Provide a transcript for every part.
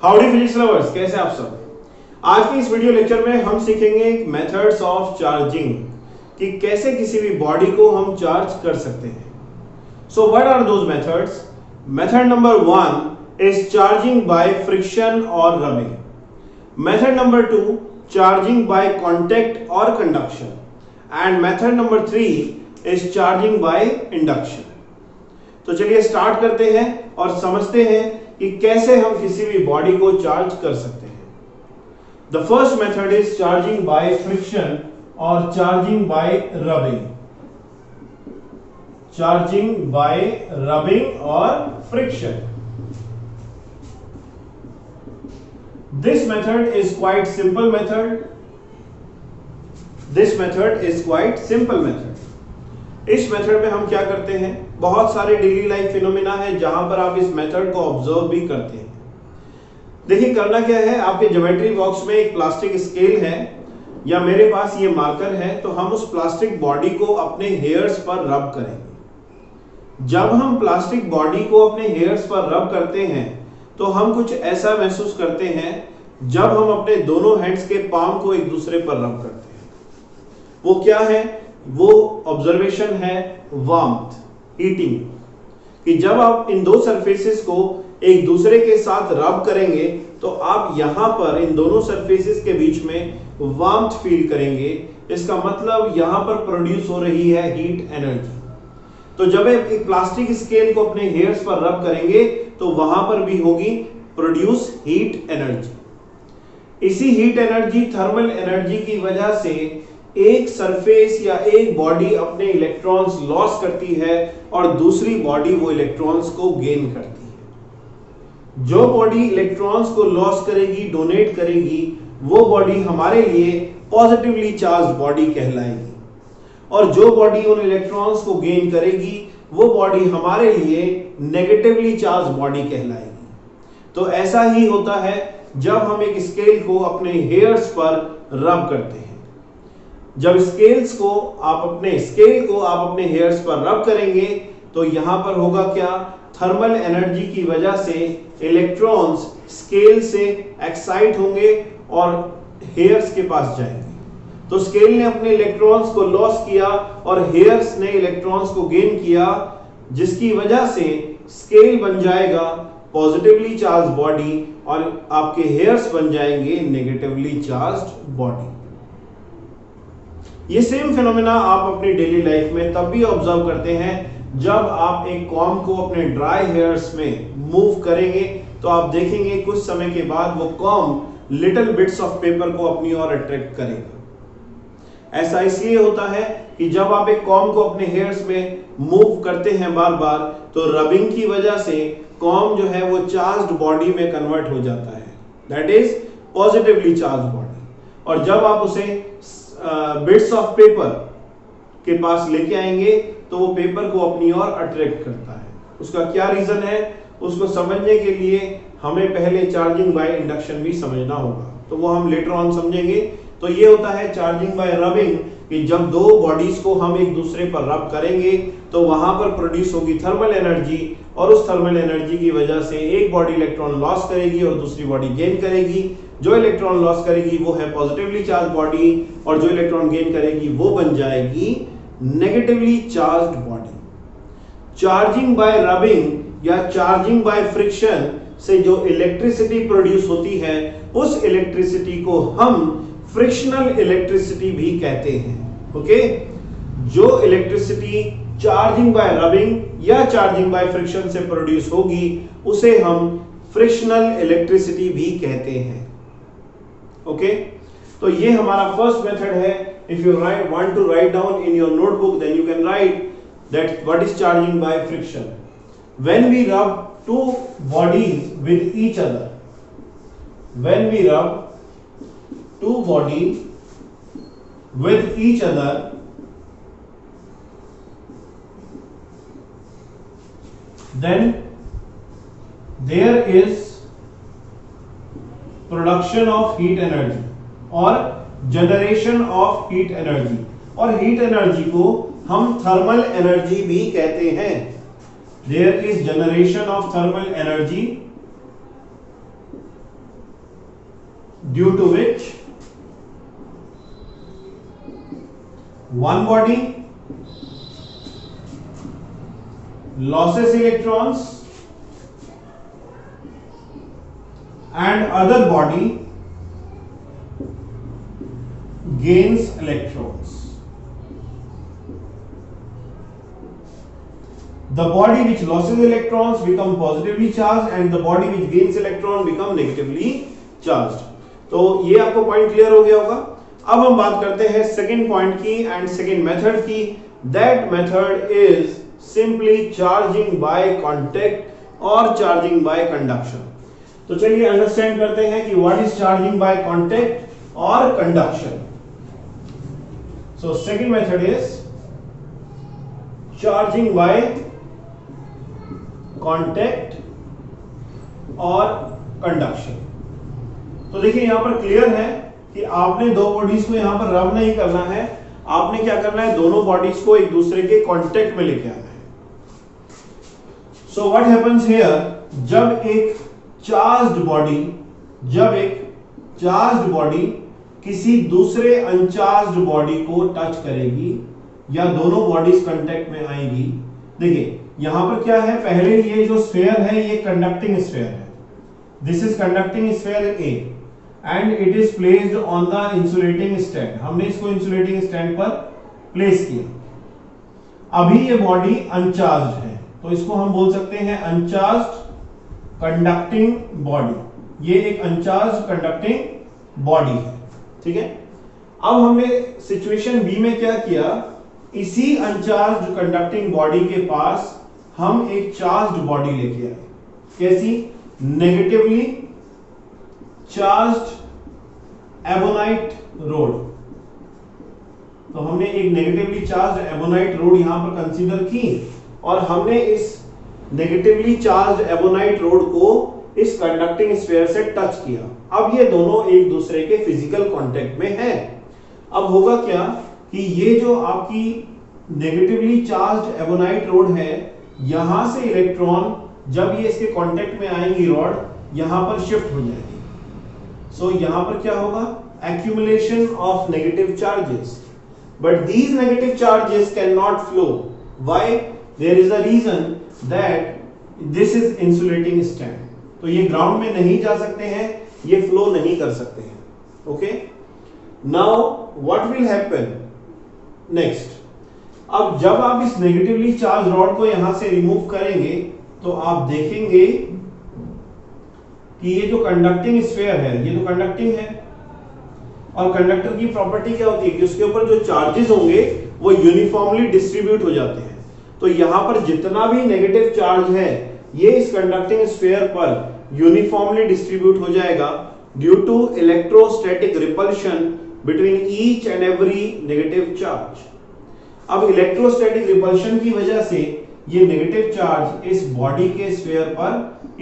Howdy physics lovers, कैसे आप सब। आज की इस वीडियो लेक्चर में हम सीखेंगे मेथड्स ऑफ चार्जिंग कि कैसे किसी भी बॉडी को हम चार्ज कर सकते हैं। So what are those methods? Method number 1 is charging by friction और rubbing. Method number 2 charging by contact और conduction and method number 3 is charging by induction. तो चलिए स्टार्ट करते हैं और समझते हैं कि कैसे हम किसी भी बॉडी को चार्ज कर सकते हैं। The first method is charging by friction और charging by rubbing. Charging by rubbing और friction. This method is quite simple method. This method is quite simple method. इस मेथड में हम क्या करते हैं, बहुत सारे डेली लाइफ फिनोमेना है जहां पर आप इस मेथड को ऑब्जर्व भी करते हैं। देखिए करना क्या है, आपके ज्योमेट्री बॉक्स में एक प्लास्टिक स्केल है या मेरे पास ये मार्कर है, तो हम उस प्लास्टिक बॉडी को अपने हेयर्स पर रब करेंगे। जब हम प्लास्टिक बॉडी को अपने हेयर्स पर रब करते हैं तो हम कुछ ऐसा महसूस करते हैं जब हम अपने दोनों हैंड्स के पाम को एक दूसरे पर रब करते हैं। वो क्या है? वो ऑब्जर्वेशन है वार्मथ, हीटिंग, कि जब आप इन दो सरफेसेस को एक दूसरे के साथ रब करेंगे तो आप यहां पर इन दोनों सरफेसेस के बीच में वार्मथ फील करेंगे। इसका मतलब यहां पर प्रोड्यूस हो रही है हीट एनर्जी। तो जब एक प्लास्टिक स्केल को अपने हेयर्स पर रब करेंगे तो वहां पर भी होगी प्रोड्यूस हीट एनर्जी। इसी हीट एनर्जी, थर्मल एनर्जी की वजह से एक सरफेस या एक बॉडी अपने इलेक्ट्रॉन्स लॉस करती है और दूसरी बॉडी वो इलेक्ट्रॉन्स को गेन करती है। जो बॉडी इलेक्ट्रॉन्स को लॉस करेगी, डोनेट करेगी, वो बॉडी हमारे लिए पॉजिटिवली चार्ज बॉडी कहलाएगी, और जो बॉडी उन इलेक्ट्रॉन्स को गेन करेगी वो बॉडी हमारे लिए नेगेटिवली चार्ज बॉडी कहलाएगी। तो ऐसा ही होता है जब हम एक स्केल को अपने हेयर्स पर रब करते हैं। जब स्केल को आप अपने हेयर्स पर रब करेंगे तो यहां पर होगा क्या? थर्मल एनर्जी की वजह से इलेक्ट्रॉन्स स्केल से एक्साइट होंगे और हेयर्स के पास जाएंगे। तो स्केल ने अपने इलेक्ट्रॉन्स को लॉस किया और हेयर्स ने इलेक्ट्रॉन्स को गेन किया, जिसकी वजह से स्केल बन जाएगा पॉजिटिवली चार्ज बॉडी और आपके हेयर्स बन जाएंगे नेगेटिवली चार्ज्ड बॉडी। ये सेम फिनोमेना आप अपनी डेली लाइफ में तब भी ऑब्जर्व करते हैं जब आप एक कॉम्ब को अपने ड्राई हेयर्स में मूव करेंगे तो आप देखेंगे कुछ समय के बाद वो comb little bits of paper को अपनी ओर अट्रैक्ट करेगा। ऐसा इसलिए होता है कि जब आप एक कॉम्ब को अपने हेयर्स में मूव करते हैं बार बार, तो रबिंग की वजह से कॉम्ब जो है वो चार्ज्ड बॉडी में कन्वर्ट हो जाता है, that is positively charged body. और जब आप उसे बिट्स ऑफ पेपर के पास लेके आएंगे तो वो पेपर को अपनी ओर अट्रैक्ट करता है। उसका क्या रीजन है, उसको समझने के लिए हमें पहले चार्जिंग बाय इंडक्शन भी समझना होगा, तो वो हम लेटर ऑन समझेंगे। तो ये होता है चार्जिंग बाय रबिंग, कि जब दो बॉडीज को हम एक दूसरे पर रब करेंगे तो वहां पर प्रोड्यूस होगी थर्मल एनर्जी, और उस थर्मल एनर्जी की वजह से एक बॉडी इलेक्ट्रॉन लॉस करेगी और दूसरी बॉडी गेन करेगी। जो इलेक्ट्रॉन लॉस करेगी वो है पॉजिटिवली चार्ज बॉडी, और जो इलेक्ट्रॉन गेन करेगी वो बन जाएगी negatively charged body. Charging by rubbing या चार्जिंग बाय फ्रिक्शन से जो इलेक्ट्रिसिटी प्रोड्यूस होती है, उस इलेक्ट्रिसिटी को हम फ्रिक्शनल इलेक्ट्रिसिटी भी कहते हैं। ओके, जो इलेक्ट्रिसिटी चार्जिंग बाय रबिंग या चार्जिंग बाय फ्रिक्शन से प्रोड्यूस होगी उसे हम फ्रिक्शनल इलेक्ट्रिसिटी भी कहते हैं। ओके, तो ये हमारा फर्स्ट मेथड है। If you want to write down in your notebook, then you can write that what is charging by friction. When we rub two bodies with each other, when we rub two bodies with each other, then there is production of heat energy or generation of heat energy, और heat energy को हम thermal energy भी कहते हैं। there is generation of thermal energy due to which one body loses electrons and other body gains electrons. The body which loses electrons become positively charged and the body which gains electron become negatively charged. तो ये आपको point clear हो गया होगा। अब हम बात करते हैं सेकंड पॉइंट की एंड सेकंड मेथड की। That method is simply charging by contact और चार्जिंग बाय कंडक्शन। तो चलिए अंडरस्टैंड करते हैं कि what is charging by contact और conduction. So second method is charging by contact और कंडक्शन। तो देखिए यहां पर क्लियर है कि आपने दो बॉडीज को यहां पर रब नहीं करना है, आपने क्या करना है, दोनों बॉडीज को एक दूसरे के कांटेक्ट में लेके आना है। सो व्हाट हैपेंस हियर, जब एक चार्ज्ड बॉडी किसी दूसरे अनचार्ज्ड बॉडी को टच करेगी या दोनों बॉडीज कांटेक्ट में आएंगी। देखिए यहां पर क्या है, पहले ये जो स्फीयर है ये कंडक्टिंग स्फीयर है। This is conducting sphere A and it is placed on the insulating stand. हमने इसको इंसुलेटिंग स्टैंड पर प्लेस किया। अभी ये बॉडी अनचार्ज्ड है तो इसको हम बोल सकते हैं अनचार्ज्ड कंडक्टिंग बॉडी। ये एक अनचार्ज्ड कंडक्टिंग बॉडी है, ठीक है। अब हमने सिचुएशन बी में क्या किया, इसी अनचार्ज्ड कंडक्टिंग बॉडी के पास हम एक चार्ज्ड बॉडी लेके आए। कैसी? Negatively charged ebonite road. तो हमने एक नेगेटिवली चार्ज्ड एबोनाइट रोड यहां पर कंसीडर की और हमने इस नेगेटिवली चार्ज्ड एबोनाइट रोड को इस कंडक्टिंग स्फीयर से टच किया। अब ये दोनों एक दूसरे के फिजिकल कांटेक्ट में है। अब होगा क्या कि ये जो आपकी नेगेटिवली चार्ज्ड एबोनाइट रोड है, यहां से इलेक्ट्रॉन जब ये इसके कांटेक्ट में आएंगी रॉड, यहां पर शिफ्ट हो जाएगी। सो यहां पर क्या होगा, accumulation of negative charges, but these negative charges can not flow. Why? There is a reason that this is insulating stand. तो ये ग्राउंड में नहीं जा सकते हैं, ये फ्लो नहीं कर सकते हैं। Okay, now what will happen next. अब जब आप इस नेगेटिवली चार्ज रॉड को यहां से रिमूव करेंगे तो आप देखेंगे कि ये जो कंडक्टिंग स्फीयर है, ये तो कंडक्टिंग है और कंडक्टर की प्रॉपर्टी क्या होती है कि उसके ऊपर जो चार्जेस होंगे वो यूनिफॉर्मली डिस्ट्रीब्यूट हो जाते हैं। तो यहां पर जितना भी नेगेटिव चार्ज है ये इस कंडक्टिंग स्फीयर पर यूनिफॉर्मली डिस्ट्रीब्यूट हो जाएगा due to electrostatic repulsion between each and every negative charge. अब इलेक्ट्रोस्टैटिक रिपल्शन की वजह से ये नेगेटिव चार्ज इस बॉडी के स्फीयर पर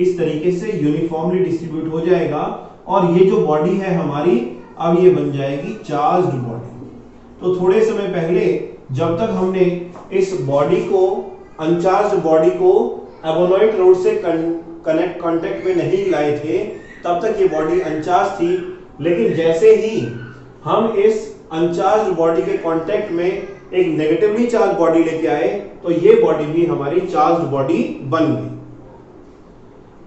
इस तरीके से यूनिफॉर्मली डिस्ट्रीब्यूट हो जाएगा और ये जो बॉडी है हमारी, अब ये बन जाएगी चार्ज्ड बॉडी। तो थोड़े समय पहले जब तक हमने इस बॉडी को, अनचार्ज्ड बॉडी को एबोनॉइड रोड से कांटेक्ट में नहीं लाए थे, तब तक ये बॉडी अनचार्ज थी। लेकिन जैसे ही हम इस अनचार्ज्ड बॉडी के कांटेक्ट में एक नेगेटिवली चार्ज बॉडी लेके आए तो ये बॉडी भी हमारी चार्ज्ड बॉडी बन गई।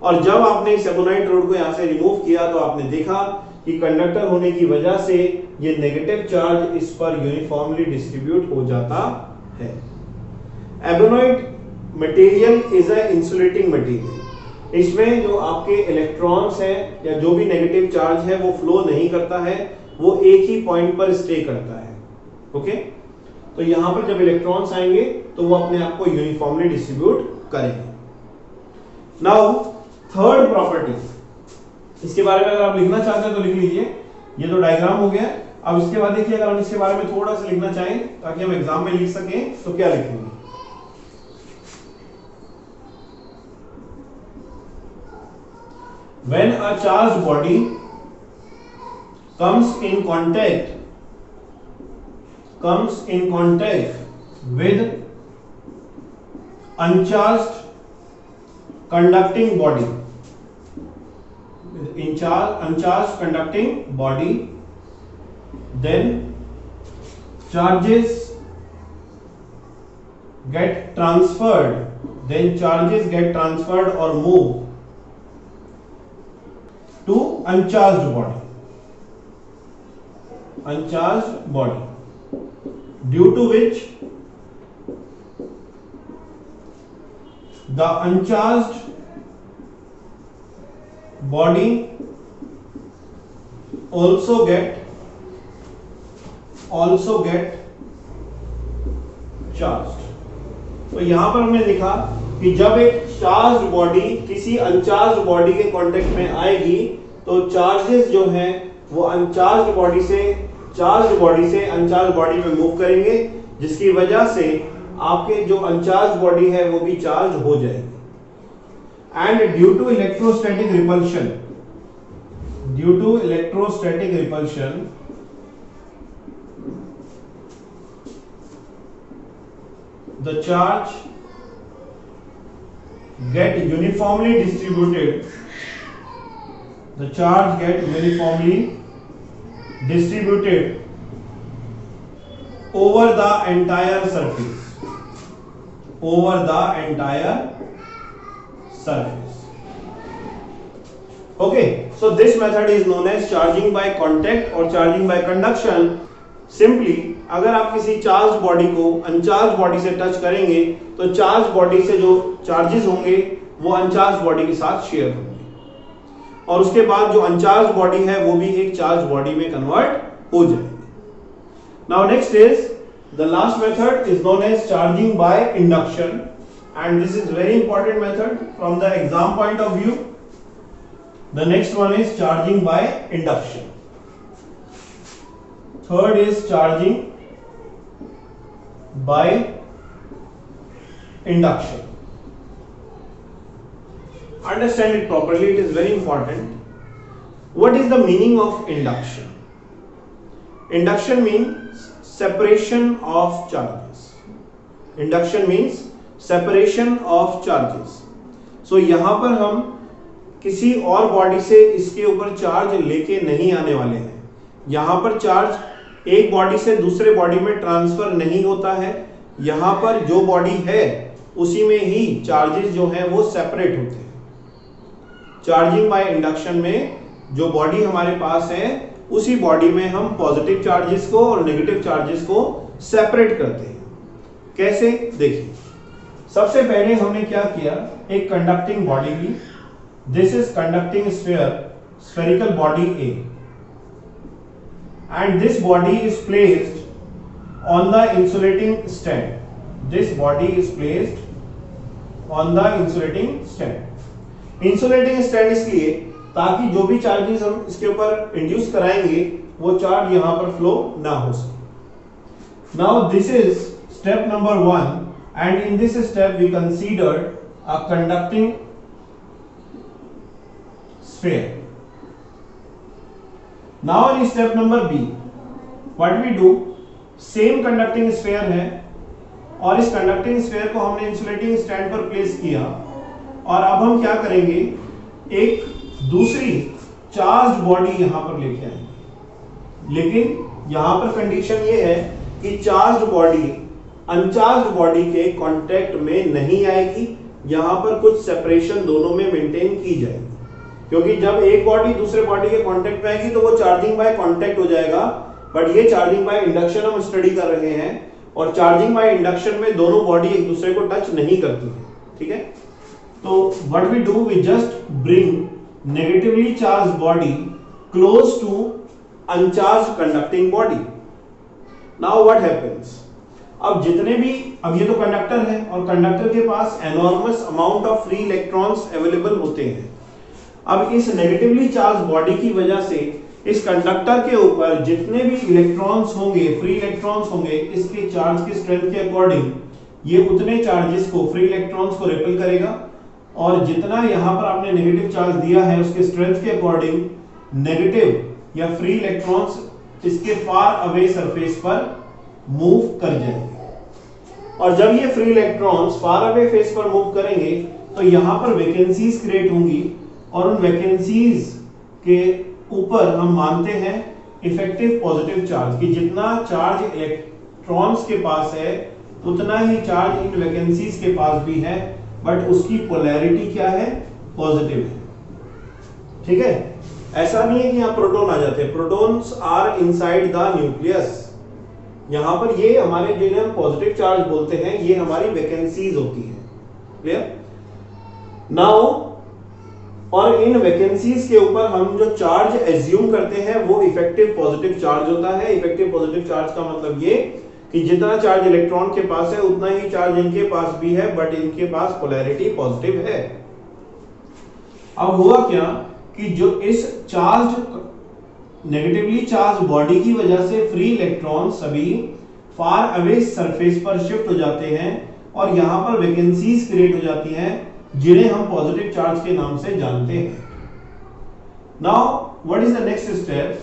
और जब आपने इस एबोनाइट रोड को यहां से रिमूव किया तो आपने देखा कि कंडक्टर होने की वजह से ये नेगेटिव चार्ज इस पर यूनिफॉर्मली डिस्ट्रीब्यूट हो जाता है। Ebonite material is a insulating material. इसमें जो आपके इलेक्ट्रॉन्स हैं या जो भी नेगेटिव चार्ज है वो फ्लो नहीं करता है, वो एक ही पॉइंट पर स्टे करता है। ओके, तो यहां पर जब इलेक्ट्रॉन्स आएंगे तो वो अपने आप को यूनिफॉर्मली डिस्ट्रीब्यूट करेंगे। नाउ थर्ड प्रॉपर्टी, इसके बारे में अगर आप लिखना चाहते हैं तो लिख लीजिए। ये तो डायग्राम हो गया। अब इसके बाद देखिए, अगर हम इसके बारे में थोड़ा सा लिखना चाहें ताकि हम एग्जाम में लिख सकें तो क्या लिखेंगे। When a charged body comes in contact with uncharged conducting body, uncharged conducting body, then charges get transferred or moved to uncharged body, due to which the uncharged body also get charged। तो यहां पर हमने लिखा कि जब एक charge body किसी uncharged body के कांटेक्ट में आएगी तो चार्जेस जो हैं वो अनचार्ज बॉडी से चार्ज बॉडी से अनचार्ज बॉडी में मूव करेंगे, जिसकी वजह से आपके जो अनचार्ज बॉडी है वो भी चार्ज हो जाएगी। And due to electrostatic repulsion the charge get uniformly distributed over the entire surface, okay, so this method is known as charging by contact or charging by conduction। Simply अगर आप किसी charge body को uncharged body से touch करेंगे तो charge body से जो charges होंगे वो अनचार्ज बॉडी के साथ शेयर होंगे, और उसके बाद जो अनचार्ज बॉडी है वो भी एक चार्ज बॉडी में कन्वर्ट हो जाएगी। Now next is the last method is known as charging by induction, and this is very important method from the exam point of view. The next one is charging by induction. Third is charging by induction. Understand it properly, it is very important. What is the meaning of induction? Induction means separation of charges. Induction means separation of charges. So यहाँ पर हम किसी और body से इसके ऊपर charge लेके नहीं आने वाले हैं। यहाँ पर चार्ज एक बॉडी से दूसरे बॉडी में ट्रांसफर नहीं होता है, यहाँ पर जो बॉडी है उसी में ही चार्जेस जो हैं वो सेपरेट होते हैं। चार्जिंग बाय इंडक्शन में जो बॉडी हमारे पास है उसी बॉडी में हम पॉजिटिव चार्जेस को और नेगेटिव चार्जेस को सेपरेट करते हैं। कैसे, देखिए सबसे पहले हमने क्या किया, एक कंडक्टिंग बॉडी ली। This is conducting spherical body A, and this body is placed on the insulating stand. This body is placed on the insulating stand. Insulating stand इसलिए ताकि जो भी चार्जेस हम इसके ऊपर इंड्यूस कराएंगे वो चार्ज यहाँ पर फ्लो ना हो सके। Now this is step number 1, and in this step we considered a conducting sphere. Now in step number B, what we do, same conducting sphere है और इस कंडक्टिंग स्फीयर को हमने इंसुलेटिंग स्टैंड पर प्लेस किया, और अब हम क्या करेंगे, एक दूसरी चार्ज बॉडी यहां पर लेके आएंगे। लेकिन यहां पर कंडीशन ये है कि चार्ज बॉडी अनचार्ज बॉडी के कांटेक्ट में नहीं आएगी, यहां पर कुछ सेपरेशन दोनों में मेंटेन की जाएगी, क्योंकि जब एक बॉडी दूसरे बॉडी के कांटेक्ट में आएगी तो वो चार्जिंग बाय कांटेक्ट हो जाएगा। बट ये चार्जिंग बाय इंडक्शन हम स्टडी कर रहे हैं, और चार्जिंग बाय इंडक्शन में दोनों बॉडी एक दूसरे को टच नहीं करती है। ठीक है, तो what we do, we just bring negatively charge body close to uncharge conducting body. Now what happens, अब जितने भी, अब ये तो कंडक्टर है और कंडक्टर के पास enormous amount of free electrons available होते हैं। अब इस नेगेटिवली चार्ज बॉडी की वजह से इस कंडक्टर के ऊपर जितने भी इलेक्ट्रॉन्स होंगे, फ्री इलेक्ट्रॉन्स होंगे, इसके चार्ज की स्ट्रेंथ के अकॉर्डिंग ये उतने चार्जेस को, फ्री इलेक्ट्रॉन्स को रिपेल करेगा, और जितना यहां पर आपने नेगेटिव चार्ज दिया है उसके स्ट्रेंथ के अकॉर्डिंग नेगेटिव या फ्री इलेक्ट्रॉन्स इसके फार अवे सरफेस पर मूव कर जाएंगे। और जब ये फ्री इलेक्ट्रॉन्स फार अवे फेस पर मूव करेंगे तो यहां पर वैकेंसीज क्रिएट होंगी, और उन वैकेंसीज के ऊपर हम मानते हैं इफेक्टिव पॉजिटिव चार्ज कि जितना चार्ज इलेक्ट्रॉन्स के पास है उतना ही चार्ज इन वैकेंसीज के पास भी है, बट उसकी पोलैरिटी क्या है, पॉजिटिव है। ठीक है, ऐसा नहीं है कि यहाँ प्रोटॉन आ जाते हैं, protons are inside the nucleus. यहां पर ये हमारे जिन्हें हम पॉजिटिव चार्ज बोलते हैं ये हमारी वैकेंसीज होती है। क्लियर? नाउ और इन वैकेंसीज के ऊपर हम जो चार्ज एज्यूम करते हैं वो इफेक्टिव पॉजिटिव चार्ज होता है। इफेक्टिव पॉजिटिव चार्ज का मतलब ये कि जितना चार्ज इलेक्ट्रॉन के पास है उतना ही चार्ज इनके पास भी है, बट इनके पास पोलैरिटी पॉजिटिव है। अब हुआ क्या कि जो इस चार्ज नेगेटिवली चार्ज बॉडी की वजह से फ्री इलेक्ट्रॉन सभी फार अवे सरफेस पर शिफ्ट हो जाते हैं और यहां पर वैकेंसीज क्रिएट हो जाती हैं जिन्हें हम पॉजिटिव चार्ज के नाम से जानते हैं। Now what is the next step?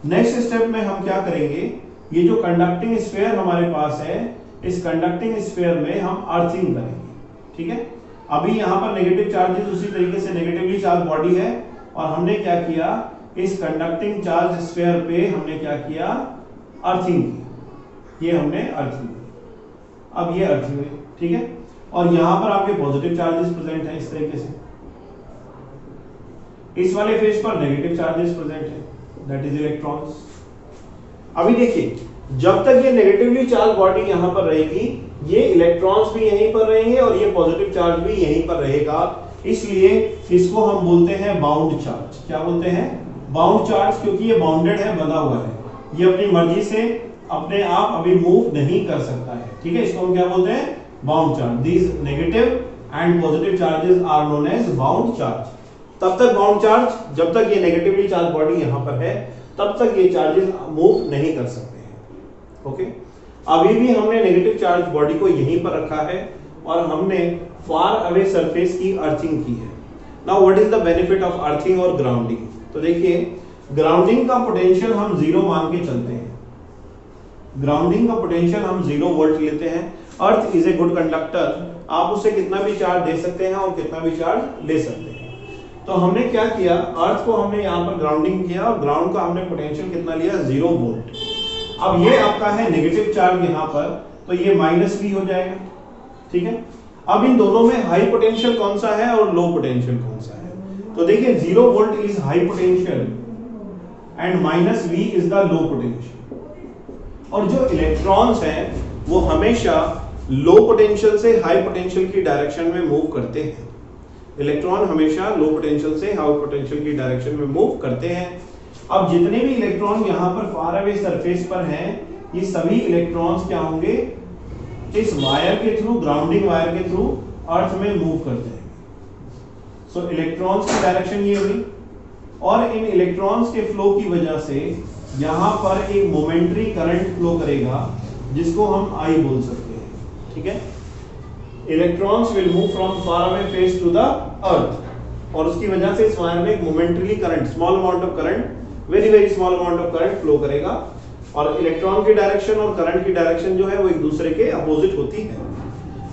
Next step में हम क्या करेंगे, ये जो कंडक्टिंग स्फीयर हमारे पास है इस कंडक्टिंग स्फीयर में हम अर्थिंग करेंगे। ठीक है, अभी यहां पर नेगेटिव चार्जेस उसी तरीके से नेगेटिवली चार्ज बॉडी है और हमने क्या किया, इस कंडक्टिंग चार्ज स्फीयर पे हमने क्या किया, अर्थिंग की। ये हमने अर्थिंग की, अब ये अर्थिंग हुई। ठीक है, और यहां पर आपके पॉजिटिव चार्जेस प्रेजेंट है इस तरीके से, इस वाले फेस पर नेगेटिव चार्जेस प्रेजेंट है, दैट इज इलेक्ट्रॉन्स। अभी देखिए, जब तक ये नेगेटिवली चार्ज बॉडी यहां पर रहेगी ये इलेक्ट्रॉन्स भी यहीं पर रहेंगे और ये पॉजिटिव चार्ज भी यहीं पर रहेगा, इसलिए इसको हम बोलते हैं बाउंड चार्ज। क्या बोलते हैं? बाउंड चार्ज, क्योंकि ये बाउंडेड है, बंधा हुआ है, ये अपनी मर्जी से अपने आप अभी मूव नहीं कर सकता है। ठीक है, इसको हम क्या बोलते हैं, bound charge. These negative and positive charges are known as bound charge. तब तक बाउंड चार्ज, जब तक ये नेगेटिवली चार्ज बॉडी यहां पर है तब तक ये चार्जेस मूव नहीं कर सकते हैं। ओके, अभी भी हमने नेगेटिव चार्ज बॉडी को यहीं पर रखा है और हमने फार अवे सरफेस की अर्थिंग की है। Now what is the benefit of earthing और ग्राउंडिंग? तो देखिए, ग्राउंडिंग का पोटेंशियल हम 0 मान के चलते हैं। ग्राउंडिंग का पोटेंशियल हम 0 वोल्ट लेते हैं। Earth is a good conductor, आप उससे कितना भी चार्ज दे सकते हैं और कितना भी चार्ज ले सकते हैं। तो हमने क्या किया, अर्थ को हमने यहाँ पर ग्राउंडिंग किया और ग्राउंड का हमने पोटेंशियल कितना लिया, 0 वोल्ट। अब ये आपका है नेगेटिव चार्ज यहाँ पर, तो ये माइनस भी हो जाएगा। ठीक है, अब इन दोनों में हाई पोटेंशियल कौन सा है और लो पोटेंशियल कौन सा है? तो देखिए, 0 volt is high potential and -V is the low potential. और जो इलेक्ट्रॉन्स हैं वो हमेशा लो पोटेंशियल से हाई पोटेंशियल की डायरेक्शन में मूव करते हैं। इलेक्ट्रॉन हमेशा लो पोटेंशियल से हाई पोटेंशियल की डायरेक्शन में मूव करते हैं। अब जितने भी इलेक्ट्रॉन यहाँ पर फार अवे सरफेस पर हैं, ये सभी इलेक्ट्रॉन्स क्या होंगे, इस वायर के थ्रू, ग्राउंडिंग वायर के थ्रू अर्थ में मूव करते हैं। सो इलेक्ट्रॉन्स की डायरेक्शन ये हुई और इन इलेक्ट्रॉन्स के फ्लो की वजह से यहाँ पर एक मोमेंटरी करंट फ्लो करेगा जिसको हम I बोल सकते हैं। ठीक है, electrons will move from far away face to the earth और उसकी वजह से इस वायर में एक momentary current, small amount of current, very very small amount of current flow करेगा और इलेक्ट्रॉन की डायरेक्शन और करंट की डायरेक्शन जो है वो एक दूसरे के अपोजिट होती है।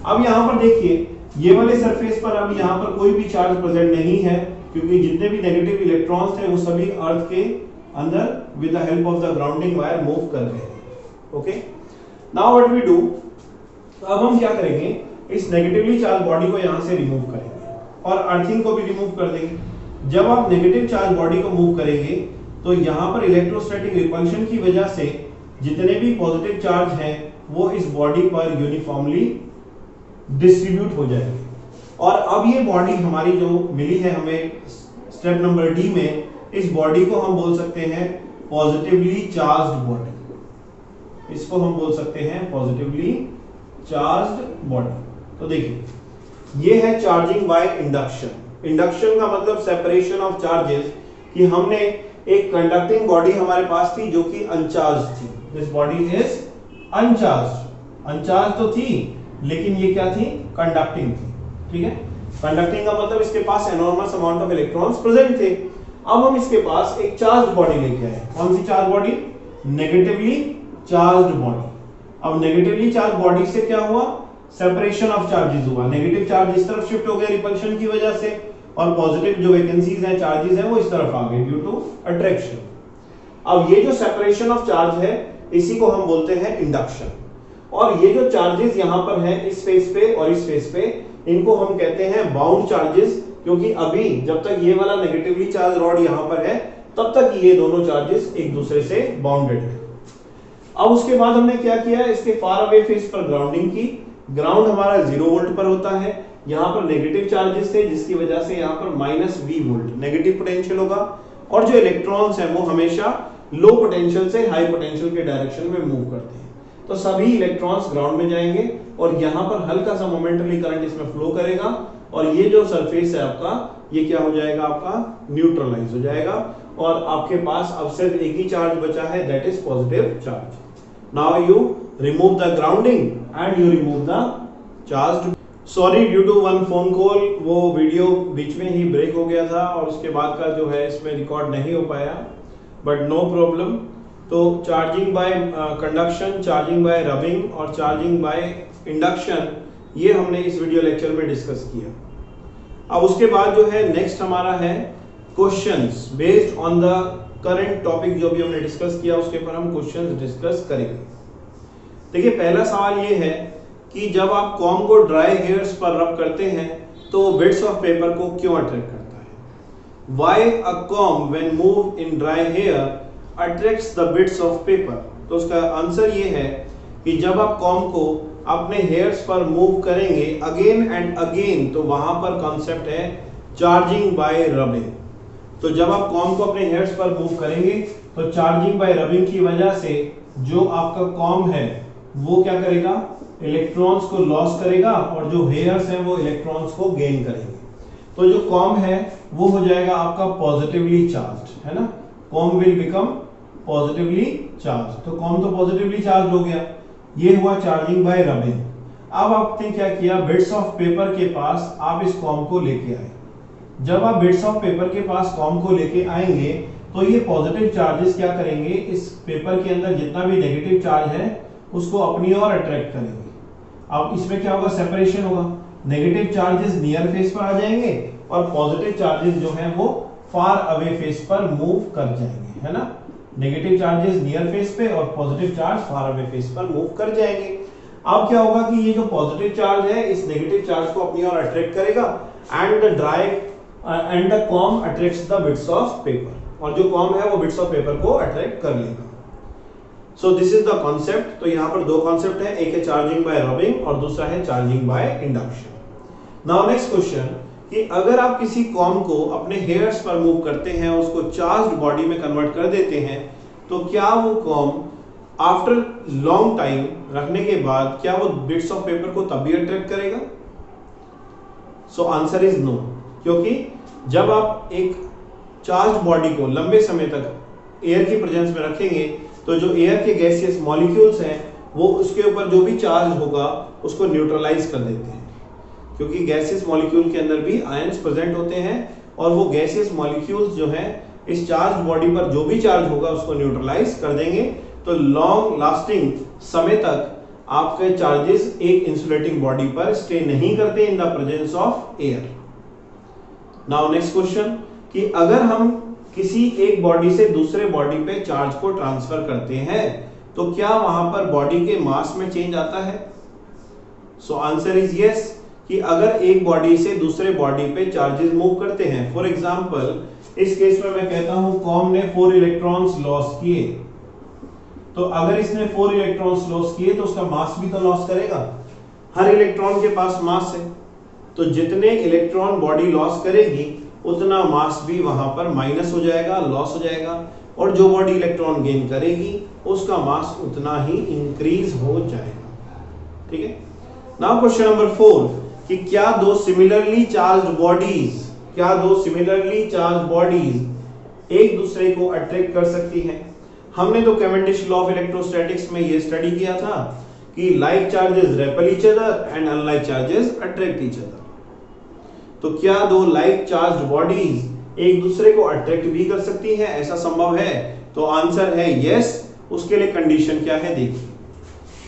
अब यहाँ पर देखिए, ये वाले सरफेस पर अब यहाँ पर कोई भी चार्ज प्रेजेंट नहीं है क्योंकि जितने भी नेगेटिव इलेक्ट्रॉन्स थे वो सभी अर्थ के अंदर with the help of the grounding wire move कर रहे हैं। Okay, now what we do, अब हम क्या करेंगे, इस नेगेटिवली चार्ज बॉडी को यहाँ से रिमूव करेंगे और अर्थिंग को भी रिमूव कर देंगे। जब आप नेगेटिव चार्ज बॉडी को मूव करेंगे तो यहाँ पर इलेक्ट्रोस्टैटिक रिपल्शन की वजह से जितने भी पॉजिटिव चार्ज हैं वो इस बॉडी पर यूनिफॉर्मली डिस्ट्रीब्यूट हो जाएंगे। और अब ये बॉडी हमारी जो मिली है हमें स्टेप नंबर डी में, इस बॉडी को हम बोल सकते हैं पॉजिटिवली चार्ज्ड बॉडी। इसको हम बोल सकते हैं पॉजिटिवली चार्ज्ड बॉडी। तो देखिए, ये है चार्जिंग बाय इंडक्शन। इंडक्शन का मतलब सेपरेशन ऑफ चार्जेस, कि हमने एक कंडक्टिंग बॉडी हमारे पास थी जो कि अनचार्ज थी। This body is अनचार्ज। अनचार्ज तो थी लेकिन ये क्या थी, कंडक्टिंग थी। ठीक है, कंडक्टिंग का मतलब इसके पास enormous amount of electrons present थे। अब हम इसके पास एक चार्ज बॉडी लेके आए। कौन सी charge body? Negatively charged body. अब नेगेटिवली चार्ज बॉडी से क्या हुआ, सेपरेशन ऑफ चार्जेस हुआ। नेगेटिव चार्ज इस तरफ शिफ्ट हो गए रिपल्शन की वजह से और पॉजिटिव जो वैकेंसीज हैं, चार्जेस हैं, वो इस तरफ आ गए ड्यू टू अट्रैक्शन। अब ये जो सेपरेशन ऑफ चार्ज है इसी को हम बोलते हैं इंडक्शन। और ये जो चार्जेस यहां पर हैं इस फेस पे और इस फेस पे, इनको हम कहते हैं बाउंड चार्जेस, क्योंकि अभी जब तक ये वाला नेगेटिवली चार्ज रॉड यहां पर है तब तक ये दोनों चार्जेस एक दूसरे से बाउंडेड है। अब उसके बाद हमने क्या किया, इसके फार अवे फेस पर ग्राउंडिंग की। ग्राउंड हमारा 0 वोल्ट पर होता है, यहाँ पर नेगेटिव चार्जेस थे जिसकी वजह से यहाँ पर -V वोल्ट नेगेटिव पोटेंशियल होगा, और जो इलेक्ट्रॉन्स हैं वो हमेशा लो पोटेंशियल से हाई पोटेंशियल के डायरेक्शन में मूव करते हैं। तो सभी इलेक्ट्रॉन्स ग्राउंड में जाएंगे और यहाँ पर हल्का सा मोमेंटली करंट इसमें फ्लो करेगा, और ये जो सरफेस है आपका, ये क्या हो जाएगा, आपका न्यूट्रलाइज हो जाएगा, और आपके पास अब सिर्फ एक ही चार्ज बचा है, that is positive charge. Now you remove the grounding and you remove the charge. Sorry, due to one phone call वो वीडियो बीच में ही ब्रेक हो गया था और उसके बाद का जो है इसमें रिकॉर्ड नहीं हो पाया, बट नो प्रॉब्लम। तो charging by conduction, charging by rubbing और चार्जिंग बाय इंडक्शन, ये हमने इस वीडियो लेक्चर में डिस्कस किया। अब उसके बाद जो है नेक्स्ट हमारा है questions based on the current topic जो भी हमने डिस्कस किया, उसके ऊपर हम क्वेश्चंस डिस्कस करेंगे। देखिए, पहला सवाल ये है कि जब आप कॉम को ड्राई हेयर्स पर रब करते हैं तो बिट्स ऑफ पेपर को क्यों अट्रैक्ट करता है? Why a comb when moved in dry hair attracts the bits of paper? तो उसका आंसर ये है कि जब आप कॉम को अपने हेयर्स पर मूव करेंगे अगेन एंड अगेन, तो वहां पर कॉन्सेप्ट है चार्जिंग बाय रबिंग। तो जब आप कॉम को अपने हेयर्स पर मूव करेंगे तो चार्जिंग बाय रबिंग की वजह से जो आपका कॉम है वो क्या करेगा, इलेक्ट्रॉन्स को लॉस करेगा, और जो हेयर्स हैं वो इलेक्ट्रॉन्स को गेन करेंगे। तो जो कॉम है वो हो जाएगा आपका पॉजिटिवली चार्ज्ड, है ना, com will become positively charge. तो कॉम तो पॉजिटिवली चार्ज हो गया, ये हुआ चार्जिंग बाय रबिंग। अब आपने क्या किया, बिट्स ऑफ पेपर के पास आप इस कॉम को लेके आए। जब आप बिट्स ऑफ पेपर के पास कॉम को लेके आएंगे तो ये पॉजिटिव चार्जेस क्या करेंगे, इस पेपर के अंदर जितना भी नेगेटिव चार्ज है उसको अपनी ओर अट्रैक्ट करेंगे। अब इसमें क्या होगा, सेपरेशन होगा, नेगेटिव चार्जेस नियर फेस पर आ जाएंगे और पॉजिटिव चार्जेस जो हैं वो फार अवे फेस पर मूव कर जाएंगे, है ना। नेगेटिव चार्जेस नियर फेस पे और पॉजिटिव चार्ज फार अवे फेस पर मूव कर जाएंगे। अब क्या होगा कि ये जो पॉजिटिव चार्ज है इस नेगेटिव चार्ज को अपनी ओर अट्रैक्ट करेगा and the com attracts the bits of paper, और जो कॉम है वो बिट्स ऑफ पेपर को अट्रैक्ट कर लेगा। So this is the concept. तो यहाँ पर दो कॉन्सेप्ट है, एक है चार्जिंग बाय रबिंग और दूसरा है charging by induction. Now next question कि अगर आप किसी कॉम को अपने हेयर्स पर मूव करते हैं, उसको चार्ज्ड बॉडी में कन्वर्ट कर देते हैं, तो क्या वो कॉम आफ्टर लॉन्ग टाइम रखने के बाद क्या वो बिट्स ऑफ पेपर को तब भी अट्रैक्ट करेगा? सो आंसर इज नो, क्योंकि जब आप एक चार्ज बॉडी को लंबे समय तक एयर की प्रेजेंस में रखेंगे तो जो एयर के गैसियस मॉलिक्यूल्स हैं वो उसके ऊपर जो भी चार्ज होगा उसको न्यूट्रलाइज कर देते हैं, क्योंकि गैसियस मॉलिक्यूल के अंदर भी आयंस प्रेजेंट होते हैं और वो गैसियस मॉलिक्यूल्स जो हैं इस चार्ज बॉडी पर जो भी चार्ज होगा उसको न्यूट्रलाइज कर देंगे। तो लॉन्ग लास्टिंग समय तक आपके चार्जेस एक इंसुलेटिंग बॉडी पर स्टे नहीं करते in the presence of air. Now next question कि अगर हम किसी एक बॉडी से दूसरे बॉडी पे चार्ज को ट्रांसफर करते हैं तो क्या वहां पर बॉडी के मास में चेंज आता है? सो आंसर इज यस, कि अगर एक बॉडी से दूसरे बॉडी पे चार्जेस मूव करते हैं, फॉर एग्जांपल इस केस में मैं कहता हूं कॉम ने 4 इलेक्ट्रॉन्स लॉस किए, तो अगर इसने 4 इलेक्ट्रॉन्स लॉस किए तो उसका मास भी तो लॉस करेगा। हर इलेक्ट्रॉन के पास मास है, तो जितने इलेक्ट्रॉन बॉडी लॉस करेगी उतना मास भी वहां पर माइनस हो जाएगा, लॉस हो जाएगा, और जो बॉडी इलेक्ट्रॉन गेन करेगी उसका मास उतना ही इंक्रीज हो जाएगा। ठीक है। नाउ क्वेश्चन नंबर 4 कि क्या दो सिमिलरली चार्ज्ड बॉडीज एक दूसरे को अट्रैक्ट कर सकती हैं? हमने तो कैवेंडिश लॉ ऑफ इलेक्ट्रोस्टैटिक्स में ये स्टडी किया था कि like charges REPL each other and unlike charges attract each other. तो क्या दो लाइक चार्ज्ड बॉडीज एक दूसरे को अट्रैक्ट भी कर सकती हैं? ऐसा संभव है? तो आंसर है यस। उसके लिए कंडीशन क्या है देखिए,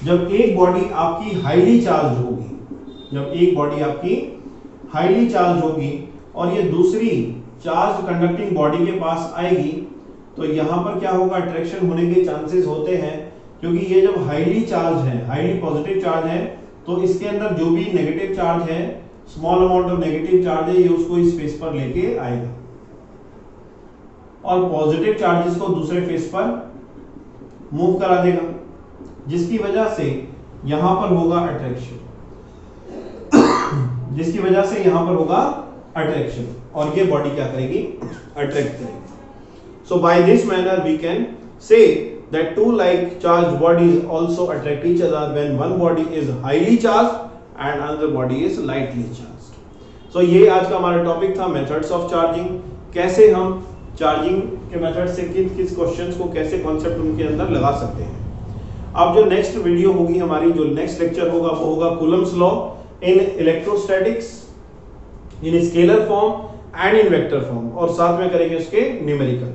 जब एक बॉडी आपकी हाईली चार्ज होगी और ये दूसरी चार्ज कंडक्टिंग बॉडी के पास आएगी तो यहाँ पर क्या होगा, अट्रैक्शन होने के चांसेस होते हैं, क्योंकि ये जब हाईली चार्ज है, हाईली पॉजिटिव चार्ज है, तो इसके अंदर जो भी नेगेटिव चार्ज है, small amount of negative charge है, ये उसको इस फेस पर लेके आएगा और पॉजिटिव चार्जेस को दूसरे फेस पर मूव करा देगा, जिसकी वजह से यहां पर होगा अट्रैक्शन, जिसकी वजह से यहां पर होगा अट्रैक्शन और ये बॉडी क्या करेगी, अट्रैक्ट करेगी. So by this manner we can say that two like charged bodies also attract each other when one body is highly charged and another body is lightly charged. So ये आज का हमारा topic था methods of charging, कैसे हम charging के method से किस क्वेश्चंस को कैसे कॉन्सेप्ट उनके अंदर लगा सकते हैं. अब जो नेक्स्ट वीडियो होगी हमारी, जो नेक्स्ट लेक्चर होगा वो होगा Coulomb's law in electrostatics in scalar form and in vector form, और साथ में करेंगे उसके न्यूमेरिकल.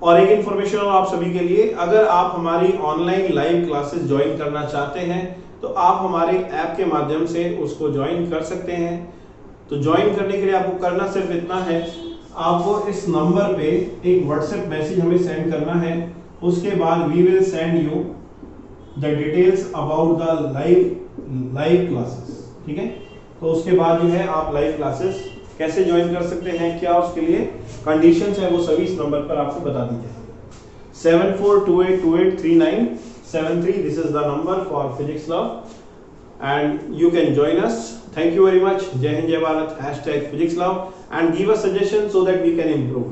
और एक इन्फॉर्मेशन और आप सभी के लिए, अगर आप हमारी ऑनलाइन लाइव क्लासेस ज्वाइन करना चाहते हैं तो आप हमारे ऐप के माध्यम से उसको ज्वाइन कर सकते हैं. तो ज्वाइन करने के लिए आपको करना सिर्फ इतना है, आपको इस नंबर पे एक व्हाट्सएप मैसेज हमें सेंड करना है, उसके बाद we will send you the details about the live classes. ठीक है, तो उसके बाद जो है आप लाइव क्लासेस कैसे ज्वाइन कर सकते हैं, क्या उसके लिए कंडीशंस है, वो सभी इस नंबर पर आपको बता दी जाएगी. 7428283973. This is the number for physics love and you can join us. Thank you very much. जय हिंद, जय Bharat. #Physics love and give us suggestion so that we can improve.